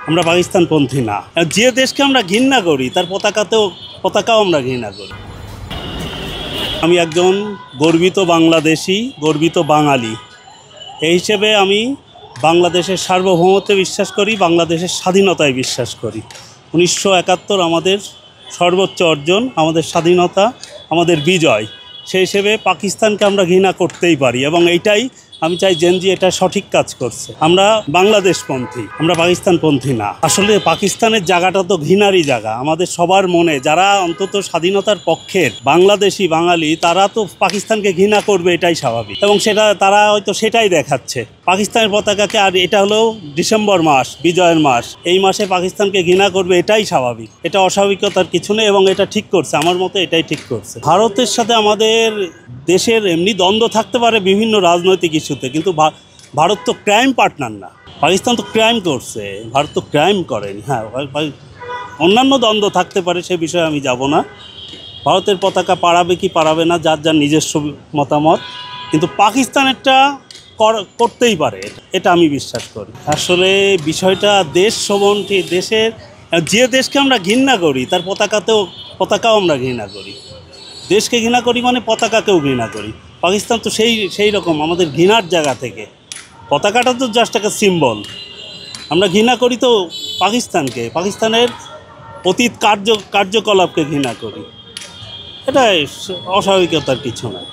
আমরা পাকিস্তানপন্থী না। যে দেশকে আমরা ঘৃণা করি তার পতাকাও আমরা ঘৃণা করি। আমি একজন গর্বিত বাংলাদেশি, গর্বিত বাঙালি। এই হিসেবে আমি বাংলাদেশের সার্বভৌমত্বে বিশ্বাস করি, বাংলাদেশের স্বাধীনতায় বিশ্বাস করি। 1971 আমাদের সর্বোচ্চ অর্জন, আমাদের স্বাধীনতা, আমাদের বিজয়। সেই হিসেবে পাকিস্তানকে আমরা ঘৃণা করতেই পারি এবং এইটাই আমি চাই জেনজি এটা সঠিক কাজ করছে। আমরা বাংলাদেশপন্থী, আমরা পাকিস্তানপন্থী না। আসলে পাকিস্তানের জায়গাটা তো ঘৃণারই জায়গা আমাদের সবার মনে। যারা অন্তত স্বাধীনতার পক্ষের বাংলাদেশি বাঙালি তারা তো পাকিস্তানকে ঘৃণা করবে, এটাই স্বাভাবিক এবং তারা হয়তো সেটাই দেখাচ্ছে পাকিস্তানের পতাকাকে। আর এটা হলো ডিসেম্বর মাস, বিজয়ের মাস, এই মাসে পাকিস্তানকে ঘৃণা করবে, এটাই স্বাভাবিক। এটা অস্বাভাবিকতার কিছু নেই এবং এটা ঠিক করছে, আমার মতে এটাই ঠিক করছে। ভারতের সাথে আমাদের দেশের এমনি দ্বন্দ্ব থাকতে পারে বিভিন্ন রাজনৈতিক ইস্যুতে, কিন্তু ভারত তো ক্রাইম পার্টনার না। পাকিস্তান তো ক্রাইম করছে, ভারত তো ক্রাইম করেনি। হ্যাঁ, অন্যান্য দ্বন্দ্ব থাকতে পারে, সে বিষয়ে আমি যাব না। ভারতের পতাকা পাড়াবে কি পাড়াবে না যার যার নিজস্ব মতামত, কিন্তু পাকিস্তানেরটা করতেই পারে, এটা আমি বিশ্বাস করি। আসলে বিষয়টা দেশ সম্বন্ধে, দেশের যে দেশকে আমরা ঘৃণা করি তার পতাকাও আমরা ঘৃণা করি। দেশকে ঘৃণা করি মানে পতাকাকেও ঘৃণা করি। পাকিস্তান তো সেই রকম আমাদের ঘৃণার জায়গা থেকে। পতাকাটা তো জাস্ট একটা সিম্বল। আমরা ঘৃণা করি তো পাকিস্তানকে, পাকিস্তানের অতীত কার্যকলাপকে ঘৃণা করি। এটা অস্বাভাবিকতার কিছু নয়।